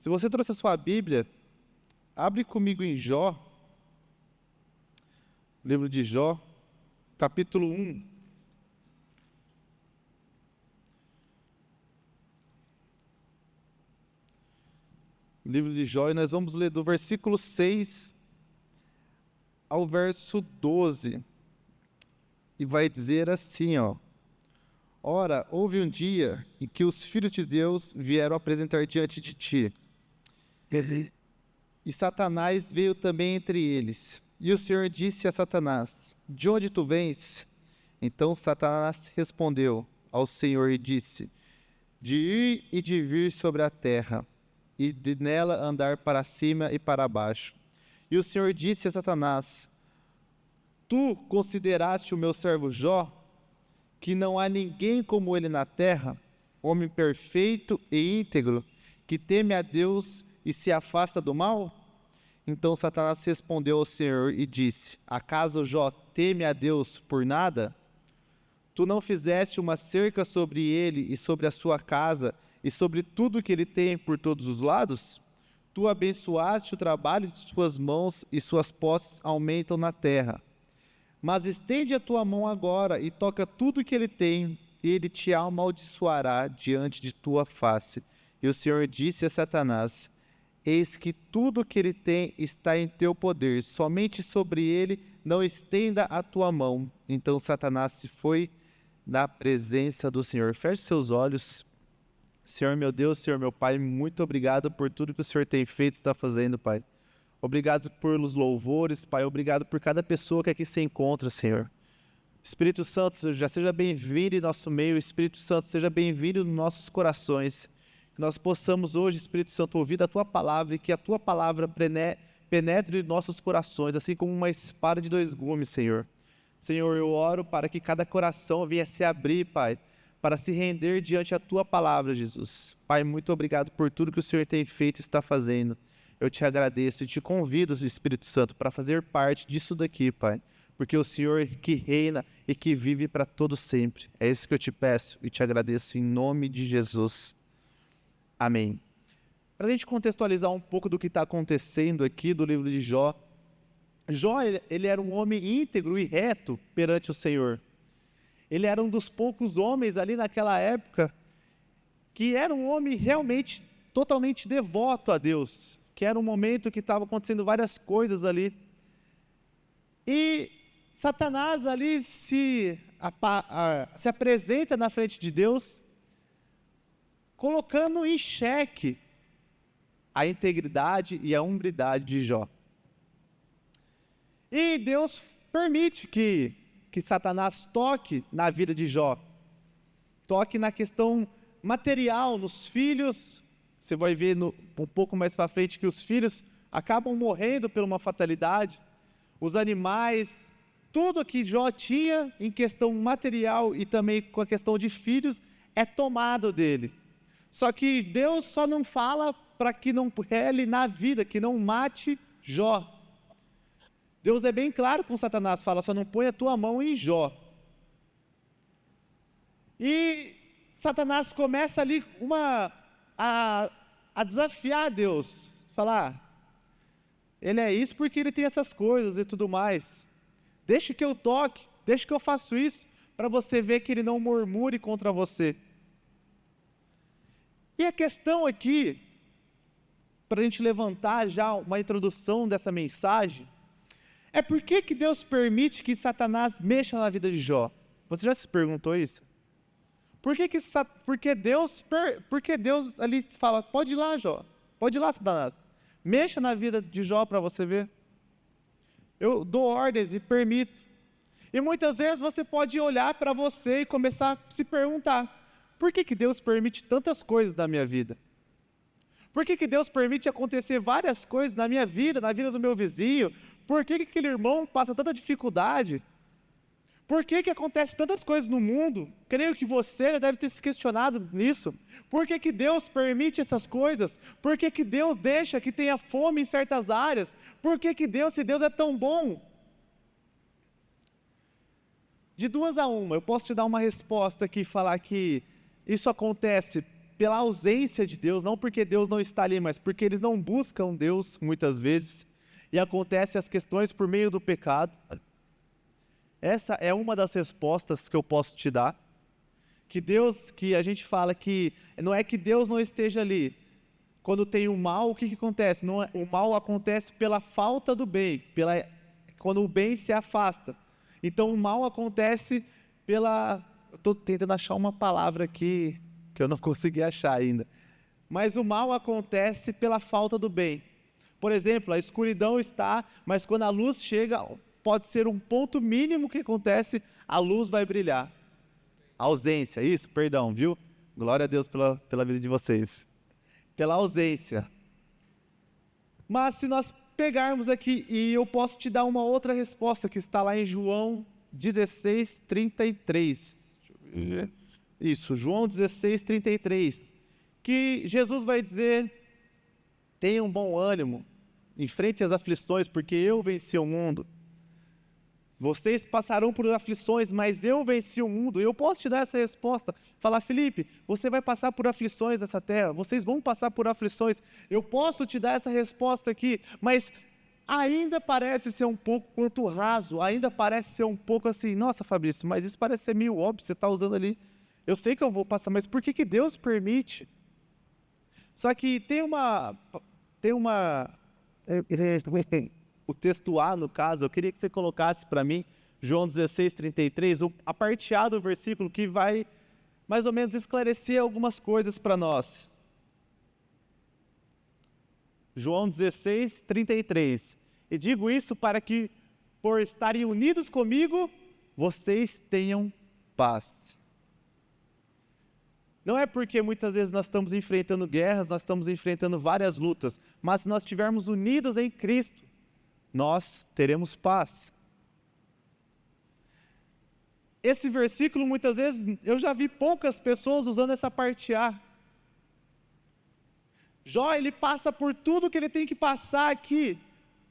Se você trouxe a sua Bíblia, abre comigo em Jó, livro de Jó, capítulo 1. Livro de Jó, e nós vamos ler do versículo 6 ao verso 12. E vai dizer assim, ó. Ora, houve um dia em que os filhos de Deus vieram apresentar diante de ti. E Satanás veio também entre eles. E o Senhor disse a Satanás: de onde tu vens? Então Satanás respondeu ao Senhor e disse: de ir e de vir sobre a terra, e de nela andar para cima e para baixo. E o Senhor disse a Satanás: tu consideraste o meu servo Jó, que não há ninguém como ele na terra, homem perfeito e íntegro, que teme a Deus e se afasta do mal? Então Satanás respondeu ao Senhor e disse: acaso Jó teme a Deus por nada? Tu não fizeste uma cerca sobre ele e sobre a sua casa e sobre tudo que ele tem por todos os lados? Tu abençoaste o trabalho de suas mãos e suas posses aumentam na terra. Mas estende a tua mão agora e toca tudo que ele tem, e ele te amaldiçoará diante de tua face. E o Senhor disse a Satanás: eis que tudo que ele tem está em teu poder, somente sobre ele não estenda a tua mão. Então Satanás se foi da presença do Senhor. Feche seus olhos. Senhor meu Deus, Senhor meu Pai, muito obrigado por tudo que o Senhor tem feito e está fazendo, Pai. Obrigado pelos louvores, Pai. Obrigado por cada pessoa que aqui se encontra, Senhor. Espírito Santo, já seja bem-vindo em nosso meio. Espírito Santo, seja bem-vindo nos nossos corações. Que nós possamos hoje, Espírito Santo, ouvir a Tua Palavra e que a Tua Palavra penetre em nossos corações, assim como uma espada de dois gumes, Senhor. Senhor, eu oro para que cada coração venha se abrir, Pai, para se render diante da Tua Palavra, Jesus. Pai, muito obrigado por tudo que o Senhor tem feito e está fazendo. Eu te agradeço e te convido, Espírito Santo, para fazer parte disso daqui, Pai. Porque o Senhor que reina e que vive para todo sempre. É isso que eu te peço e te agradeço em nome de Jesus. Amém. Para a gente contextualizar um pouco do que está acontecendo aqui do livro de Jó. Jó, ele era um homem íntegro e reto perante o Senhor. Ele era um dos poucos homens ali naquela época que era um homem realmente totalmente devoto a Deus. Que era um momento que estava acontecendo várias coisas ali. E Satanás ali se apresenta na frente de Deus, colocando em xeque a integridade e a hombridade de Jó. E Deus permite que Satanás toque na vida de Jó, toque na questão material, nos filhos. Você vai ver um pouco mais para frente que os filhos acabam morrendo por uma fatalidade. Os animais, tudo que Jó tinha em questão material e também com a questão de filhos é tomado dele. Só que Deus só não fala para que não rele na vida, que não mate Jó. Deus é bem claro com Satanás, fala: só não põe a tua mão em Jó. E Satanás começa ali a desafiar Deus, falar: ele é isso porque ele tem essas coisas e tudo mais. Deixa que eu toque, deixa que eu faço isso, para você ver que ele não murmure contra você. E a questão aqui, para a gente levantar já uma introdução dessa mensagem, é por que Deus permite que Satanás mexa na vida de Jó? Você já se perguntou isso? Porque Deus ali fala: pode ir lá, Jó, pode ir lá, Satanás, mexa na vida de Jó para você ver. Eu dou ordens e permito. E muitas vezes você pode olhar para você e começar a se perguntar: por que Deus permite tantas coisas na minha vida? Por que Deus permite acontecer várias coisas na minha vida, na vida do meu vizinho? Por que aquele irmão passa tanta dificuldade? Por que acontece tantas coisas no mundo? Creio que você já deve ter se questionado nisso. Por que Deus permite essas coisas? Por que Deus deixa que tenha fome em certas áreas? Por que Deus, se Deus é tão bom? De duas a uma, eu posso te dar uma resposta aqui e falar que isso acontece pela ausência de Deus, não porque Deus não está ali, mas porque eles não buscam Deus muitas vezes, e acontecem as questões por meio do pecado. Essa é uma das respostas que eu posso te dar. Que a gente fala que não é que Deus não esteja ali. Quando tem o mal, o que acontece? O mal acontece pela falta do bem, quando o bem se afasta. Então o mal acontece pela... Eu estou tentando achar uma palavra aqui que eu não consegui achar ainda. Mas o mal acontece pela falta do bem. Por exemplo, a escuridão está, mas quando a luz chega, pode ser um ponto mínimo que acontece, a luz vai brilhar. Ausência, isso, perdão, viu? Glória a Deus pela vida de vocês. Pela ausência. Mas se nós pegarmos aqui, e eu posso te dar uma outra resposta, que está lá em João 16:33. Isso, João 16:33. Que Jesus vai dizer: tenham bom ânimo, enfrente as aflições, porque eu venci o mundo. Vocês passarão por aflições, mas eu venci o mundo. Eu posso te dar essa resposta. Falar: Felipe, você vai passar por aflições nessa terra. Vocês vão passar por aflições. Eu posso te dar essa resposta aqui, mas ainda parece ser um pouco quanto raso. Ainda parece ser um pouco assim: nossa, Fabrício, mas isso parece ser meio óbvio, você está usando ali. Eu sei que eu vou passar, mas por que Deus permite? Só que tem uma o texto A, no caso, eu queria que você colocasse para mim, João 16:33, a parte A do versículo, que vai mais ou menos esclarecer algumas coisas para nós. João 16:33. E digo isso para que, por estarem unidos comigo, vocês tenham paz. Não é porque muitas vezes nós estamos enfrentando guerras, nós estamos enfrentando várias lutas, mas se nós estivermos unidos em Cristo, nós teremos paz. Esse versículo, muitas vezes, eu já vi poucas pessoas usando essa parte A. Jó, ele passa por tudo que ele tem que passar aqui,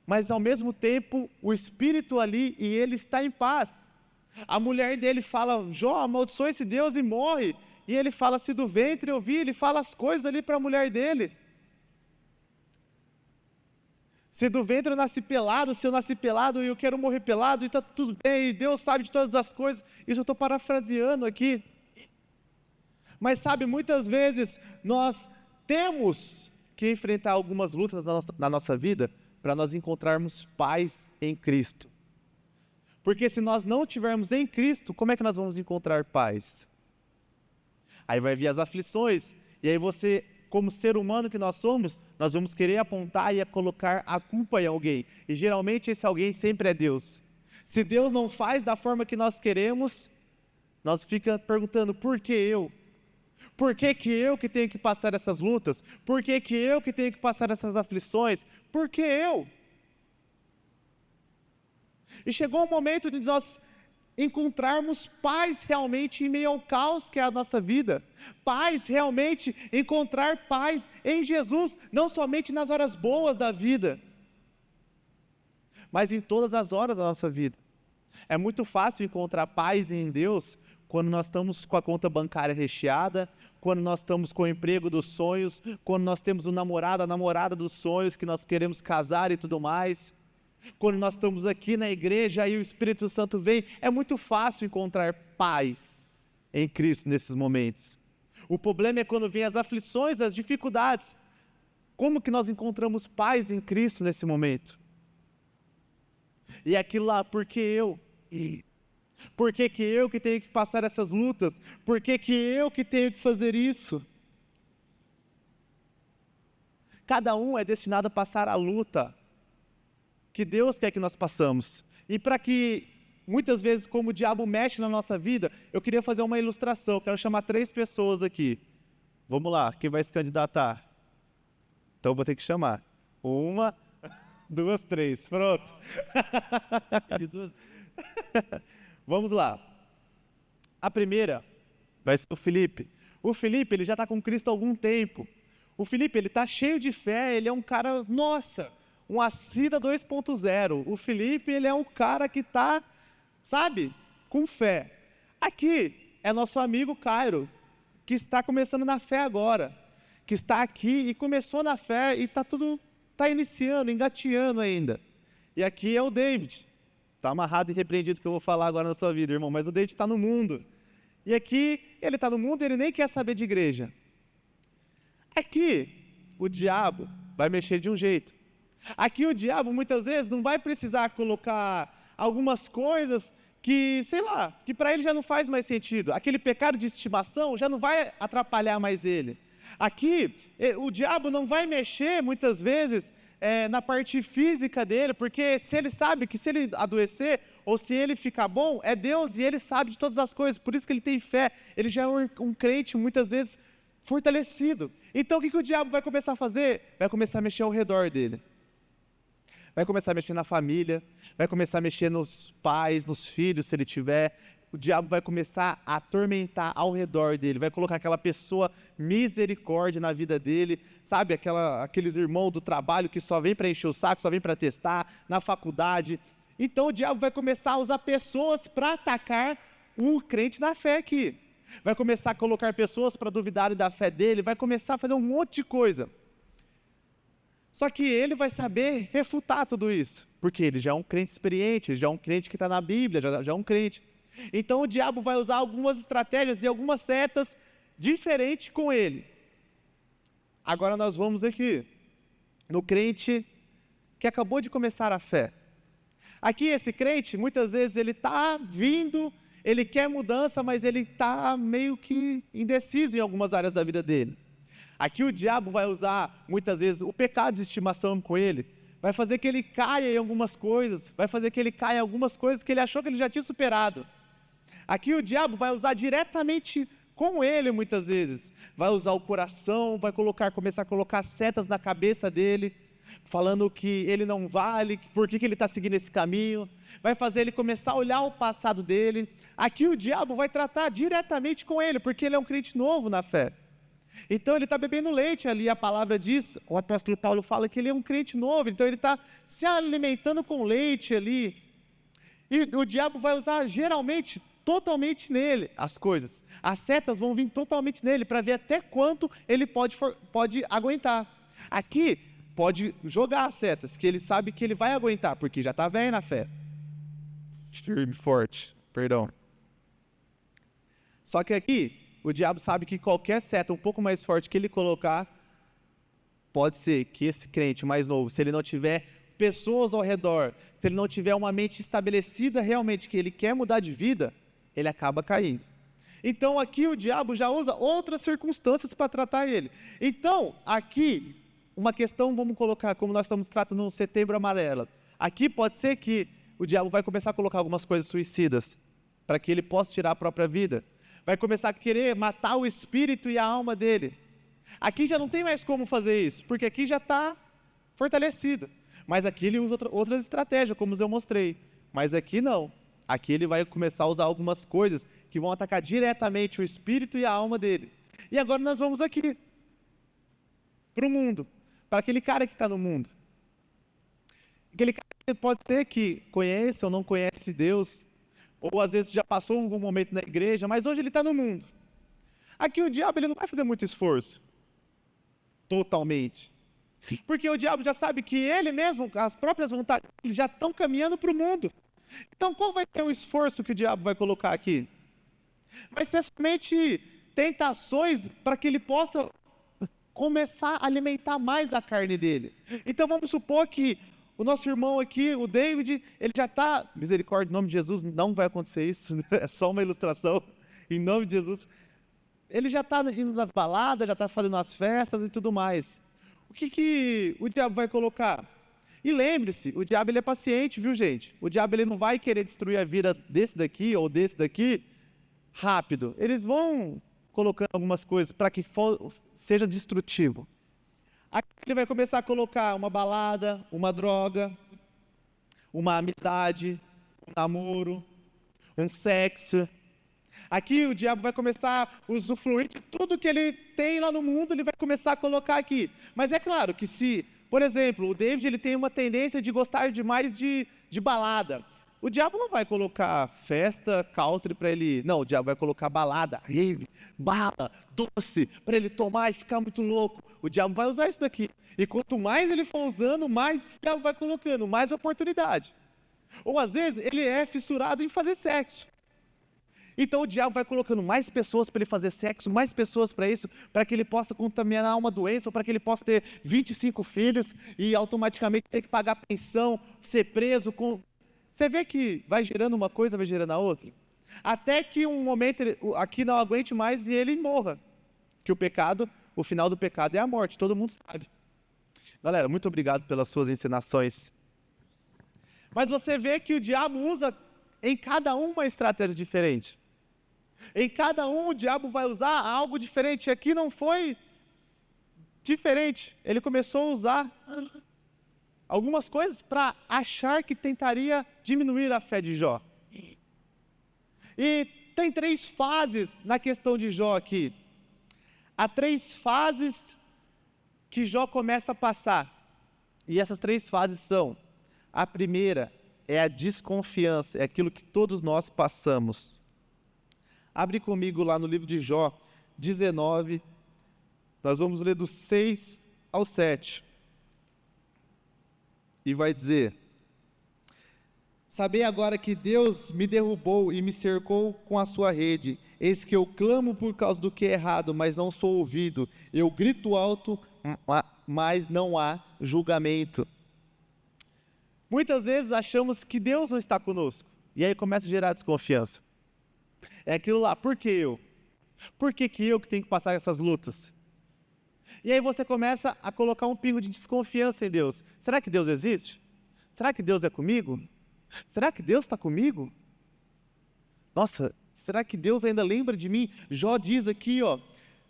mas ao mesmo tempo, o espírito ali, e ele está em paz. A mulher dele fala: Jó, amaldiçoa esse Deus e morre. E ele fala: se do ventre eu vi, ele fala as coisas ali para a mulher dele. Se do ventre eu nasci pelado, se eu nasci pelado e eu quero morrer pelado, e está tudo bem, e Deus sabe de todas as coisas. Isso eu estou parafraseando aqui. Mas sabe, muitas vezes nós temos que enfrentar algumas lutas na nossa vida para nós encontrarmos paz em Cristo. Porque se nós não estivermos em Cristo, como é que nós vamos encontrar paz? Aí vai vir as aflições, e aí você, como ser humano que nós somos, nós vamos querer apontar e colocar a culpa em alguém. E geralmente esse alguém sempre é Deus. Se Deus não faz da forma que nós queremos, nós fica perguntando: por que eu? Por que eu que tenho que passar essas lutas? Por que eu que tenho que passar essas aflições? Por que eu? E chegou o momento de nós encontrarmos paz realmente em meio ao caos que é a nossa vida. Paz realmente, encontrar paz em Jesus, não somente nas horas boas da vida, mas em todas as horas da nossa vida. É muito fácil encontrar paz em Deus quando nós estamos com a conta bancária recheada, quando nós estamos com o emprego dos sonhos, quando nós temos o namorado, a namorada dos sonhos, que nós queremos casar e tudo mais. Quando nós estamos aqui na igreja e o Espírito Santo vem, é muito fácil encontrar paz em Cristo nesses momentos. O problema é quando vem as aflições, as dificuldades. Como que nós encontramos paz em Cristo nesse momento? E aquilo lá: por que eu? Por que eu que tenho que passar essas lutas? Por que eu que tenho que fazer isso? Cada um é destinado a passar a luta que Deus quer que nós passamos. E para que, muitas vezes, como o diabo mexe na nossa vida, eu queria fazer uma ilustração. Eu quero chamar 3 pessoas aqui. Vamos lá, quem vai se candidatar? Então eu vou ter que chamar. 1, 2, 3, pronto. Vamos lá. A primeira vai ser o Felipe. O Felipe, ele já está com Cristo há algum tempo. O Felipe, ele está cheio de fé, ele é um cara, nossa, um Acida 2.0. O Felipe, ele é um cara que está, sabe, com fé. Aqui é nosso amigo Cairo. que está começando na fé agora, que está aqui e começou na fé e está iniciando, engateando ainda. E aqui é o David. Está amarrado e repreendido o que eu vou falar agora na sua vida, irmão, mas o David está no mundo. E aqui, ele está no mundo e ele nem quer saber de igreja. Aqui, o diabo vai mexer de um jeito. Aqui o diabo, muitas vezes, não vai precisar colocar algumas coisas que, sei lá, que para ele já não faz mais sentido. Aquele pecado de estimação já não vai atrapalhar mais ele. Aqui, o diabo não vai mexer, muitas vezes, na parte física dele, porque se ele sabe que se ele adoecer ou se ele ficar bom, é Deus e ele sabe de todas as coisas, por isso que ele tem fé, ele já é um crente muitas vezes fortalecido. Então o que o diabo vai começar a fazer? Vai começar a mexer ao redor dele. Vai começar a mexer na família, vai começar a mexer nos pais, nos filhos, se ele tiver. O diabo vai começar a atormentar ao redor dele, vai colocar aquela pessoa misericórdia na vida dele, sabe, aqueles irmãos do trabalho que só vem para encher o saco, só vem para testar, na faculdade. Então o diabo vai começar a usar pessoas para atacar o crente na fé aqui. Vai começar a colocar pessoas para duvidarem da fé dele, vai começar a fazer um monte de coisa. Só que ele vai saber refutar tudo isso, porque ele já é um crente experiente, já é um crente que está na Bíblia, já é um crente. Então o diabo vai usar algumas estratégias e algumas setas diferentes com ele. Agora nós vamos aqui, no crente que acabou de começar a fé. Aqui esse crente, muitas vezes ele está vindo, ele quer mudança, mas ele está meio que indeciso em algumas áreas da vida dele. Aqui o diabo vai usar, muitas vezes, o pecado de estimação com ele, vai fazer que ele caia em algumas coisas, vai fazer que ele caia em algumas coisas que ele achou que ele já tinha superado. Aqui o diabo vai usar diretamente com ele, muitas vezes. Vai usar o coração, vai começar a colocar setas na cabeça dele, falando que ele não vale, por que ele está seguindo esse caminho. Vai fazer ele começar a olhar o passado dele. Aqui o diabo vai tratar diretamente com ele, porque ele é um crente novo na fé. Então ele está bebendo leite ali, a palavra diz, o apóstolo Paulo fala que ele é um crente novo, então ele está se alimentando com leite ali. E o diabo vai usar geralmente, totalmente nele as coisas. As setas vão vir totalmente nele, para ver até quanto ele pode aguentar. Aqui, pode jogar as setas, que ele sabe que ele vai aguentar, porque já está velho na fé. Firme, forte, perdão. Só que aqui, o diabo sabe que qualquer seta um pouco mais forte que ele colocar, pode ser que esse crente mais novo, se ele não tiver pessoas ao redor, se ele não tiver uma mente estabelecida realmente que ele quer mudar de vida, ele acaba caindo. Então aqui o diabo já usa outras circunstâncias para tratar ele. Então aqui, uma questão, vamos colocar, como nós estamos tratando no Setembro Amarelo, aqui pode ser que o diabo vai começar a colocar algumas coisas suicidas, para que ele possa tirar a própria vida. Vai começar a querer matar o espírito e a alma dele. Aqui já não tem mais como fazer isso, porque aqui já está fortalecido. Mas aqui ele usa outras estratégias, como eu mostrei. Mas aqui não. Aqui ele vai começar a usar algumas coisas que vão atacar diretamente o espírito e a alma dele. E agora nós vamos aqui, para o mundo, para aquele cara que está no mundo. Aquele cara que pode ser que conhece ou não conhece Deus, ou às vezes já passou algum momento na igreja, mas hoje ele está no mundo. Aqui o diabo ele não vai fazer muito esforço, totalmente. Porque o diabo já sabe que ele mesmo, as próprias vontades, já estão caminhando para o mundo. Então qual vai ter o esforço que o diabo vai colocar aqui? Vai ser somente tentações para que ele possa começar a alimentar mais a carne dele. Então vamos supor que o nosso irmão aqui, o David, ele já está, misericórdia, em nome de Jesus, não vai acontecer isso, é só uma ilustração, em nome de Jesus. Ele já está indo nas baladas, já está fazendo as festas e tudo mais. O que o diabo vai colocar? E lembre-se, o diabo ele é paciente, viu gente? O diabo ele não vai querer destruir a vida desse daqui ou desse daqui rápido. Eles vão colocando algumas coisas para que seja destrutivo. Aqui ele vai começar a colocar uma balada, uma droga, uma amizade, um namoro, um sexo. Aqui o diabo vai começar a usufruir de tudo que ele tem lá no mundo, ele vai começar a colocar aqui. Mas é claro que se, por exemplo, o David ele tem uma tendência de gostar demais de balada. o diabo não vai colocar festa, country para ele... Não, o diabo vai colocar balada, rave, bala, doce, para ele tomar e ficar muito louco. O diabo vai usar isso daqui. E quanto mais ele for usando, mais o diabo vai colocando, mais oportunidade. Ou às vezes ele é fissurado em fazer sexo. Então o diabo vai colocando mais pessoas para ele fazer sexo, mais pessoas para isso, para que ele possa contaminar uma doença, ou para que ele possa ter 25 filhos e automaticamente ter que pagar pensão, ser preso. Você vê que vai gerando uma coisa, vai gerando a outra. Até que um momento aqui não aguente mais e ele morra. Que o final do pecado é a morte, todo mundo sabe. Galera, muito obrigado pelas suas encenações. Mas você vê que o diabo usa em cada um uma estratégia diferente. Em cada um o diabo vai usar algo diferente. Aqui não foi diferente. Ele começou a usar algumas coisas para achar que tentaria diminuir a fé de Jó. E tem 3 fases na questão de Jó aqui. Há 3 fases que Jó começa a passar. E essas 3 fases são: a primeira é a desconfiança, é aquilo que todos nós passamos. Abre comigo lá no livro de Jó 19, nós vamos ler do 6 ao 7. E vai dizer: sabei agora que Deus me derrubou e me cercou com a sua rede. Eis que eu clamo por causa do que é errado, mas não sou ouvido. Eu grito alto, mas não há julgamento. Muitas vezes achamos que Deus não está conosco. E aí começa a gerar desconfiança. É aquilo lá, por que eu? Por que eu que tenho que passar essas lutas? E aí você começa a colocar um pingo de desconfiança em Deus. Será que Deus existe? Será que Deus é comigo? Será que Deus está comigo? Nossa, será que Deus ainda lembra de mim? Jó diz aqui, ó: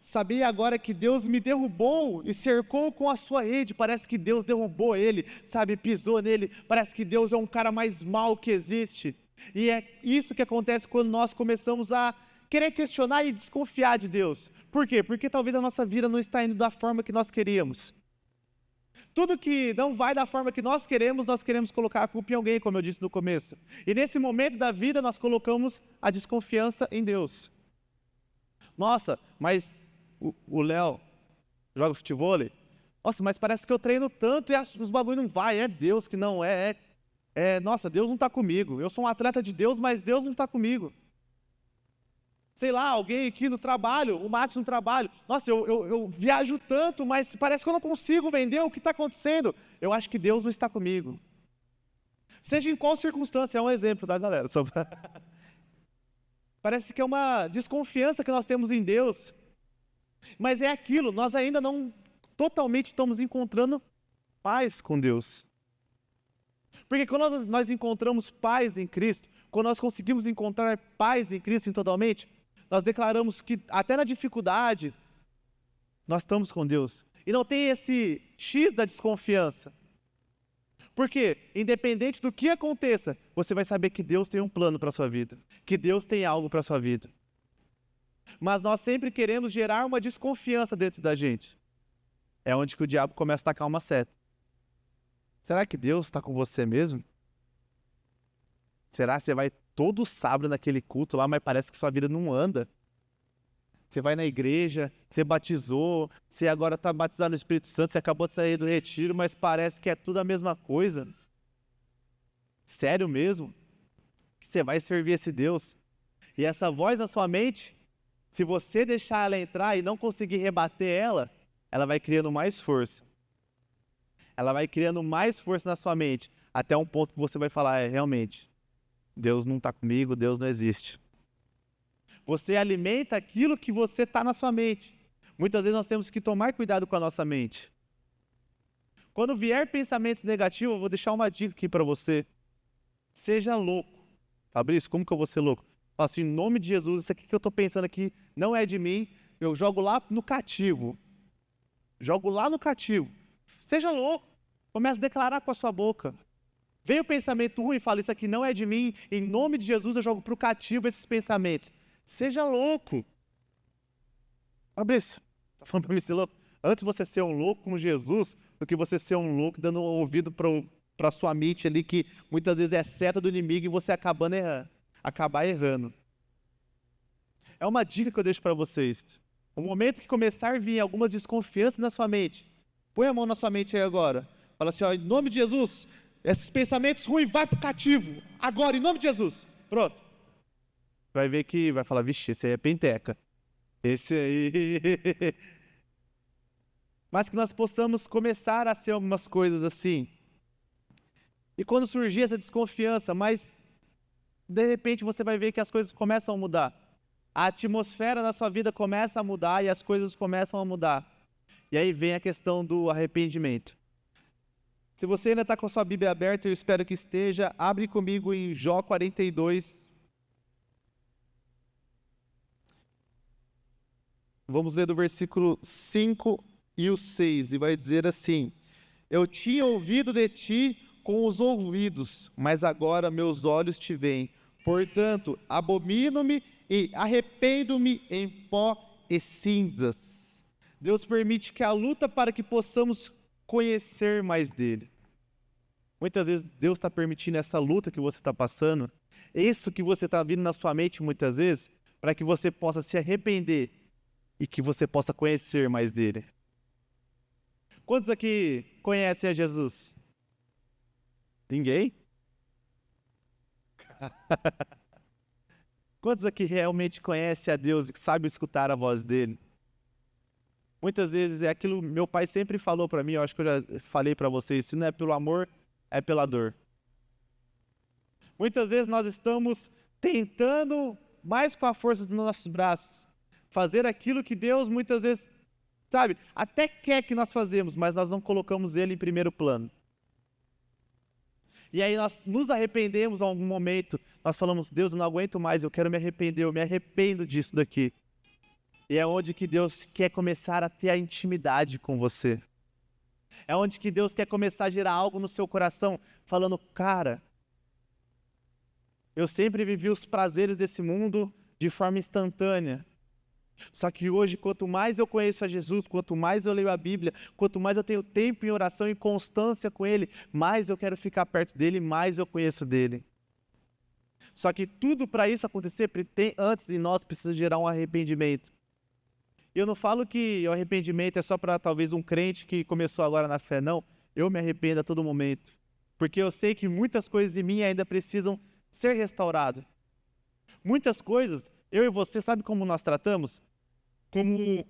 sabei agora que Deus me derrubou e cercou com a sua rede. Parece que Deus derrubou ele, sabe, pisou nele. Parece que Deus é um cara mais mau que existe. E é isso que acontece quando nós começamos a querer questionar e desconfiar de Deus. Por quê? Porque talvez a nossa vida não está indo da forma que nós queríamos. Tudo que não vai da forma que nós queremos colocar a culpa em alguém, como eu disse no começo. E nesse momento da vida nós colocamos a desconfiança em Deus. Nossa, mas o Léo joga futevôlei? Nossa, mas parece que eu treino tanto e os bagulho não vai. É Deus que não é. Nossa, Deus não está comigo. Eu sou um atleta de Deus, mas Deus não está comigo. Sei lá, alguém aqui no trabalho, o Matos no trabalho. Nossa, eu viajo tanto, mas parece que eu não consigo vender. O que está acontecendo? Eu acho que Deus não está comigo. Seja em qual circunstância, é um exemplo, tá, galera? Parece que é uma desconfiança que nós temos em Deus. Mas é aquilo, nós ainda não totalmente estamos encontrando paz com Deus. Porque quando nós encontramos paz em Cristo, quando nós conseguimos encontrar paz em Cristo totalmente, nós declaramos que até na dificuldade, nós estamos com Deus. E não tem esse X da desconfiança. Porque, independente do que aconteça, você vai saber que Deus tem um plano para a sua vida. Que Deus tem algo para a sua vida. Mas nós sempre queremos gerar uma desconfiança dentro da gente. É onde que o diabo começa a tacar uma seta. Será que Deus está com você mesmo? Será que você vai todo sábado naquele culto lá, mas parece que sua vida não anda? Você vai na igreja, você batizou, você agora está batizado no Espírito Santo, você acabou de sair do retiro, mas parece que é tudo a mesma coisa. Sério mesmo? Que você vai servir esse Deus? E essa voz na sua mente, se você deixar ela entrar e não conseguir rebater ela vai criando mais força. Ela vai criando mais força na sua mente, até um ponto que você vai falar: realmente, Deus não está comigo, Deus não existe. Você alimenta aquilo que você está na sua mente. Muitas vezes nós temos que tomar cuidado com a nossa mente. Quando vier pensamentos negativos, eu vou deixar uma dica aqui para você. Seja louco. Fabrício, como que eu vou ser louco? Fala assim, em nome de Jesus, isso aqui que eu estou pensando aqui não é de mim, eu jogo lá no cativo. Jogo lá no cativo. Seja louco. Comece a declarar com a sua boca. Vem o pensamento ruim e fala, isso aqui não é de mim, em nome de Jesus eu jogo para o cativo esses pensamentos. Seja louco. Fabrício, está falando para mim ser louco? Antes você ser um louco como Jesus, do que você ser um louco dando ouvido para para sua mente ali que muitas vezes é seta do inimigo e você acabar errando. É uma dica que eu deixo para vocês. O momento que começar a vir algumas desconfianças na sua mente, põe a mão na sua mente aí agora. Fala assim, ó, em nome de Jesus, esses pensamentos ruins vai pro cativo. Agora, em nome de Jesus. Pronto. Vai ver que vai falar, vixe, esse aí é penteca. Esse aí... Mas que nós possamos começar a ser algumas coisas assim. E quando surgir essa desconfiança, mas de repente você vai ver que as coisas começam a mudar. A atmosfera da sua vida começa a mudar e as coisas começam a mudar. E aí vem a questão do arrependimento. Se você ainda está com a sua Bíblia aberta, eu espero que esteja, abre comigo em Jó 42. Vamos ler do versículo 5 e o 6, e vai dizer assim: eu tinha ouvido de ti com os ouvidos, mas agora meus olhos te veem. Portanto, abomino-me e arrependo-me em pó e cinzas. Deus permite que a luta para que possamos conhecer mais dele. Muitas vezes Deus está permitindo essa luta que você está passando, isso que você está vindo na sua mente muitas vezes, para que você possa se arrepender e que você possa conhecer mais dele. Quantos aqui conhecem a Jesus? Ninguém? Quantos aqui realmente conhecem a Deus e sabem escutar a voz dele? Muitas vezes é aquilo que meu pai sempre falou para mim, eu acho que eu já falei para vocês, se não é pelo amor, é pela dor. Muitas vezes nós estamos tentando, mais com a força dos nossos braços, fazer aquilo que Deus muitas vezes, sabe, até quer que nós fazemos, mas nós não colocamos ele em primeiro plano. E aí nós nos arrependemos em algum momento, nós falamos, Deus, eu não aguento mais, eu quero me arrepender, eu me arrependo disso daqui. E é onde que Deus quer começar a ter a intimidade com você. É onde que Deus quer começar a gerar algo no seu coração, falando, cara, eu sempre vivi os prazeres desse mundo de forma instantânea. Só que hoje, quanto mais eu conheço a Jesus, quanto mais eu leio a Bíblia, quanto mais eu tenho tempo em oração e constância com Ele, mais eu quero ficar perto dEle, mais eu conheço dEle. Só que tudo para isso acontecer, antes de nós, precisa gerar um arrependimento. E eu não falo que o arrependimento é só para talvez um crente que começou agora na fé, não. Eu me arrependo a todo momento. Porque eu sei que muitas coisas em mim ainda precisam ser restauradas. Muitas coisas, eu e você, sabe como nós tratamos? Como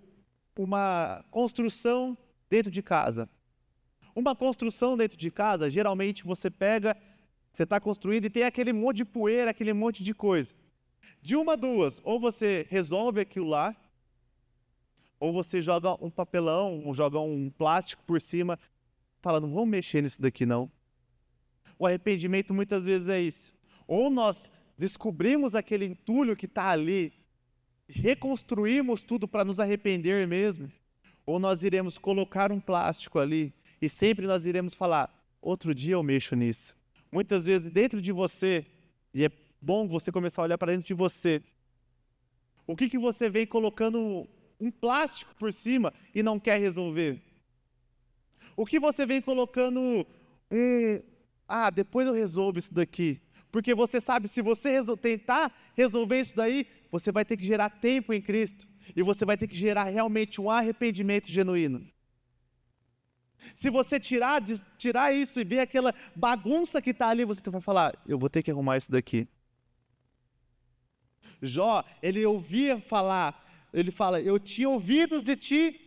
uma construção dentro de casa. Uma construção dentro de casa, geralmente você pega, você está construindo e tem aquele monte de poeira, aquele monte de coisa. De uma, duas, ou você resolve aquilo lá, ou você joga um papelão, ou joga um plástico por cima, fala, não vamos mexer nisso daqui não. O arrependimento muitas vezes é isso. Ou nós descobrimos aquele entulho que está ali, reconstruímos tudo para nos arrepender mesmo, ou nós iremos colocar um plástico ali e sempre nós iremos falar, outro dia eu mexo nisso. Muitas vezes dentro de você, e é bom você começar a olhar para dentro de você, o que você vem colocando um plástico por cima e não quer resolver? O que você vem colocando depois eu resolvo isso daqui. Porque você sabe, se você tentar resolver isso daí, você vai ter que gerar tempo em Cristo. E você vai ter que gerar realmente um arrependimento genuíno. Se você tirar isso e ver aquela bagunça que está ali, você vai falar, eu vou ter que arrumar isso daqui. Jó, ele ouvia falar, ele fala, eu tinha ouvido de ti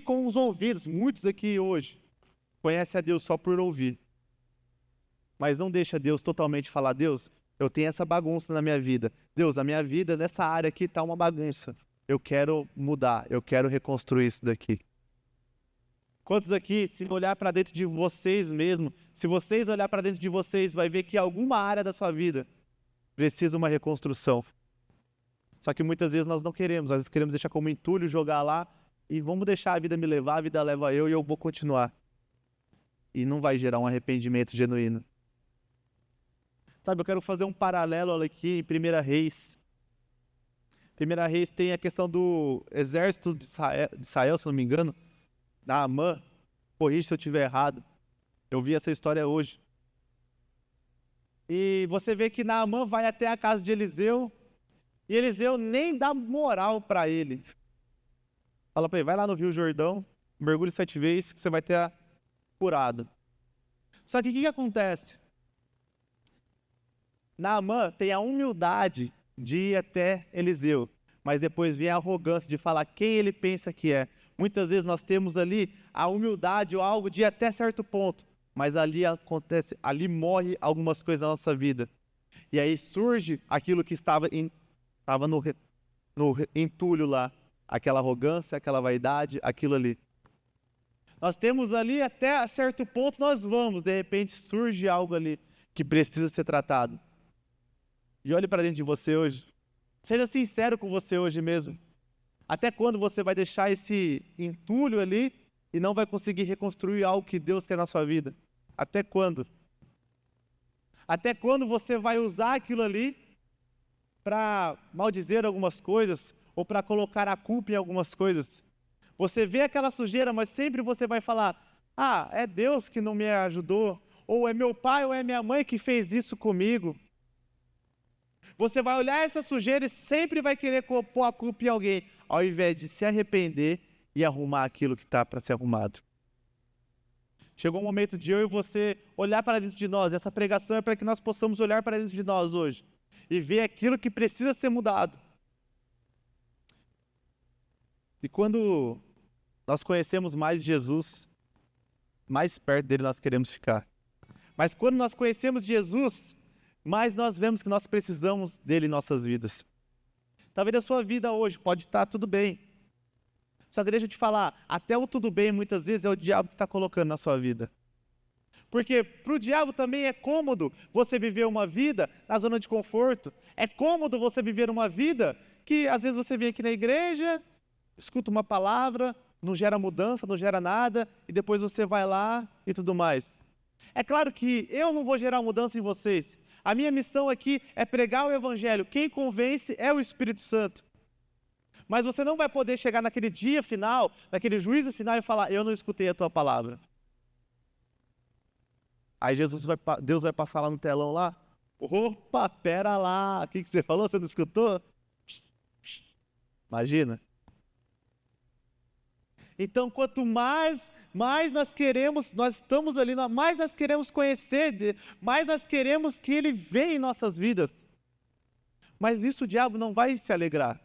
com os ouvidos. Muitos aqui hoje conhecem a Deus só por ouvir. Mas não deixa Deus totalmente falar, Deus, eu tenho essa bagunça na minha vida. Deus, a minha vida nessa área aqui está uma bagunça. Eu quero mudar, eu quero reconstruir isso daqui. Quantos aqui, se olhar para dentro de vocês mesmo, se vocês olhar para dentro de vocês, vai ver que alguma área da sua vida precisa uma reconstrução. Só que muitas vezes nós não queremos, às vezes queremos deixar como entulho, jogar lá e vamos deixar a vida me levar, a vida leva eu e eu vou continuar. E não vai gerar um arrependimento genuíno. Sabe, eu quero fazer um paralelo aqui em 1 Reis. 1 Reis tem a questão do exército de Israel, se não me engano, Naamã, corrija se eu estiver errado. Eu vi essa história hoje. E você vê que Naamã vai até a casa de Eliseu, e Eliseu nem dá moral para ele. Fala para ele, vai lá no Rio Jordão, mergulhe 7 vezes que você vai ter curado. Só que o que acontece? Naamã tem a humildade de ir até Eliseu, mas depois vem a arrogância de falar quem ele pensa que é. Muitas vezes nós temos ali a humildade ou algo de ir até certo ponto, mas ali acontece, ali morre algumas coisas na nossa vida. E aí surge aquilo que estava no entulho lá, aquela arrogância, aquela vaidade, aquilo ali. Nós temos ali até certo ponto nós vamos, de repente surge algo ali que precisa ser tratado. E olhe para dentro de você hoje. Seja sincero com você hoje mesmo. Até quando você vai deixar esse entulho ali e não vai conseguir reconstruir algo que Deus quer na sua vida? Até quando? Até quando você vai usar aquilo ali para maldizer algumas coisas ou para colocar a culpa em algumas coisas? Você vê aquela sujeira, mas sempre você vai falar, ah, é Deus que não me ajudou, ou é meu pai ou é minha mãe que fez isso comigo. Você vai olhar essa sujeira e sempre vai querer pôr a culpa em alguém, ao invés de se arrepender e arrumar aquilo que está para ser arrumado. Chegou o momento de eu e você olhar para dentro de nós. Essa pregação é para que nós possamos olhar para dentro de nós hoje e ver aquilo que precisa ser mudado. E quando nós conhecemos mais Jesus, mais perto dele nós queremos ficar. Mas quando nós conhecemos Jesus, mais nós vemos que nós precisamos dele em nossas vidas. Talvez a sua vida hoje pode estar tudo bem. Só que deixa eu te falar, até o tudo bem muitas vezes é o diabo que está colocando na sua vida. Porque para o diabo também é cômodo você viver uma vida na zona de conforto. É cômodo você viver uma vida que às vezes você vem aqui na igreja, escuta uma palavra, não gera mudança, não gera nada, e depois você vai lá e tudo mais. É claro que eu não vou gerar mudança em vocês. A minha missão aqui é pregar o evangelho. Quem convence é o Espírito Santo. Mas você não vai poder chegar naquele dia final, naquele juízo final e falar, eu não escutei a tua palavra. Aí Deus vai passar lá no telão lá, opa, pera lá, o que você falou, você não escutou? Imagina. Então, quanto mais nós queremos, nós estamos ali, mais nós queremos conhecer, mais nós queremos que Ele venha em nossas vidas. Mas isso o diabo não vai se alegrar.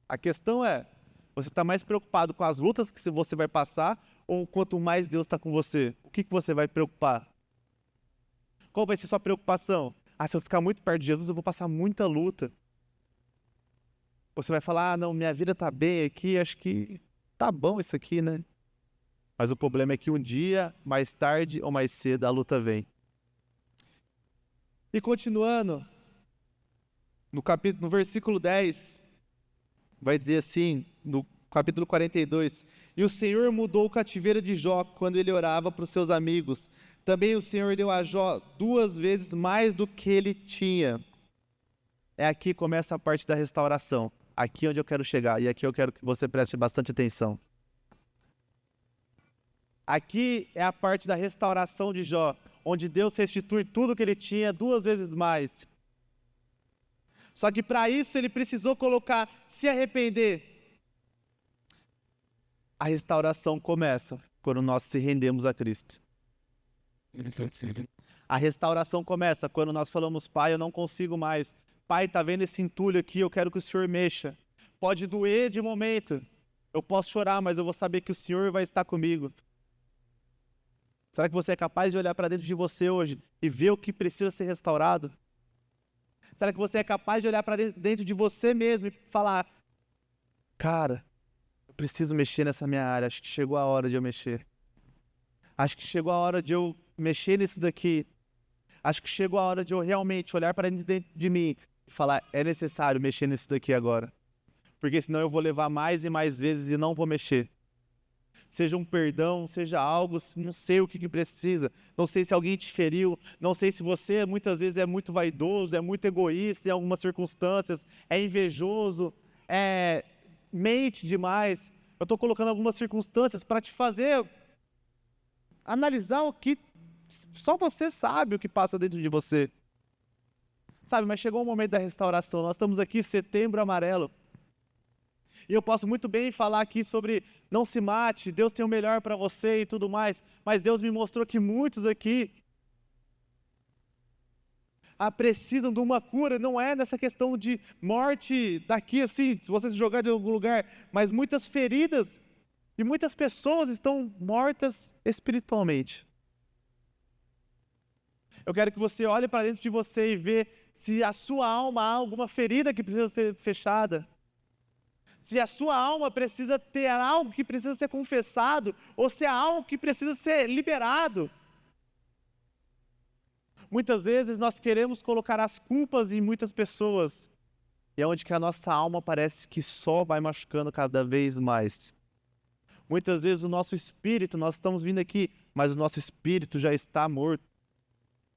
A questão é, você está mais preocupado com as lutas que você vai passar ou quanto mais Deus está com você? O que você vai preocupar? Qual vai ser sua preocupação? Ah, se eu ficar muito perto de Jesus, eu vou passar muita luta. Você vai falar, ah, não, minha vida está bem aqui, acho que tá bom isso aqui, né? Mas o problema é que um dia, mais tarde ou mais cedo, a luta vem. E continuando, no versículo 10, vai dizer assim, no capítulo 42, e o Senhor mudou o cativeiro de Jó quando ele orava para os seus amigos. Também o Senhor deu a Jó 2 vezes mais do que ele tinha. É aqui que começa a parte da restauração. Aqui onde eu quero chegar, e aqui eu quero que você preste bastante atenção. Aqui é a parte da restauração de Jó, onde Deus restitui tudo que ele tinha 2 vezes mais. Só que para isso ele precisou colocar, se arrepender. A restauração começa quando nós se rendemos a Cristo. A restauração começa quando nós falamos, Pai, eu não consigo mais. Pai, tá vendo esse entulho aqui? Eu quero que o Senhor mexa. Pode doer de momento. Eu posso chorar, mas eu vou saber que o Senhor vai estar comigo. Será que você é capaz de olhar para dentro de você hoje e ver o que precisa ser restaurado? Será que você é capaz de olhar para dentro de você mesmo e falar, cara, eu preciso mexer nessa minha área, acho que chegou a hora de eu mexer. Acho que chegou a hora de eu mexer nisso daqui. Acho que chegou a hora de eu realmente olhar para dentro de mim e falar, é necessário mexer nisso daqui agora. Porque senão eu vou levar mais e mais vezes e não vou mexer. Seja um perdão, seja algo, não sei o que precisa. Não sei se alguém te feriu, não sei se você muitas vezes é muito vaidoso, é muito egoísta em algumas circunstâncias, é invejoso, mente demais. Eu estou colocando algumas circunstâncias para te fazer analisar o que Só você sabe o que passa dentro de você. Sabe, mas chegou o momento da restauração. Nós estamos aqui, Setembro Amarelo. E eu posso muito bem falar aqui sobre não se mate, Deus tem o melhor para você e tudo mais. Mas Deus me mostrou que muitos aqui precisam de uma cura. Não é nessa questão de morte daqui assim, se você se jogar de algum lugar. Mas muitas feridas e muitas pessoas estão mortas espiritualmente. Eu quero que você olhe para dentro de você e veja se a sua alma há alguma ferida que precisa ser fechada. Se a sua alma precisa ter algo que precisa ser confessado, ou se há algo que precisa ser liberado. Muitas vezes nós queremos colocar as culpas em muitas pessoas, e é onde que a nossa alma parece que só vai machucando cada vez mais. Muitas vezes o nosso espírito, nós estamos vindo aqui, mas o nosso espírito já está morto.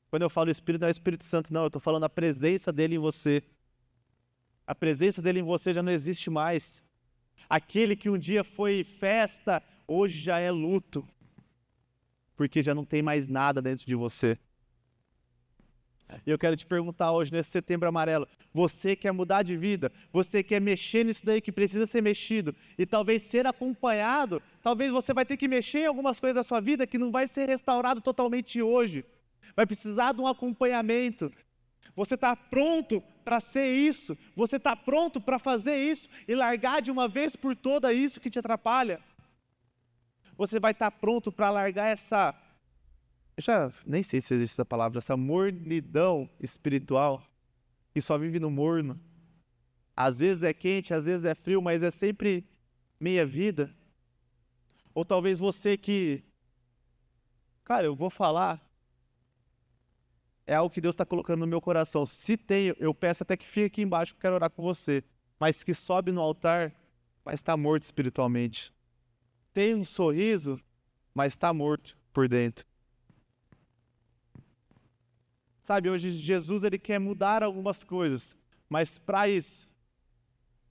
Quando eu falo espírito, não é o Espírito Santo, não, eu estou falando a presença dele em você. A presença dele em você já não existe mais. Aquele que um dia foi festa, hoje já é luto. Porque já não tem mais nada dentro de você. E eu quero te perguntar hoje, nesse Setembro Amarelo, você quer mudar de vida? Você quer mexer nisso daí que precisa ser mexido? E talvez ser acompanhado, talvez você vai ter que mexer em algumas coisas da sua vida que não vai ser restaurado totalmente hoje. Vai precisar de um acompanhamento. Você está pronto para ser isso? Você está pronto para fazer isso e largar de uma vez por toda isso que te atrapalha? Você vai estar pronto para largar essa... Eu já nem sei se existe essa palavra, essa mornidão espiritual que só vive no morno. Às vezes é quente, às vezes é frio, mas é sempre meia vida. Ou talvez você que... Cara, eu vou falar... É algo que Deus está colocando no meu coração. Se tem, eu peço até que fique aqui embaixo, que eu quero orar com você. Mas que sobe no altar, mas está morto espiritualmente. Tem um sorriso, mas está morto por dentro. Sabe, hoje Jesus ele quer mudar algumas coisas. Mas para isso,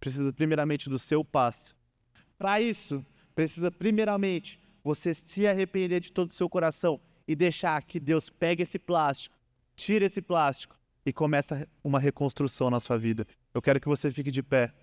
precisa primeiramente do seu passo. Para isso, precisa primeiramente você se arrepender de todo o seu coração e deixar que Deus pegue esse plástico, tira esse plástico e começa uma reconstrução na sua vida. Eu quero que você fique de pé.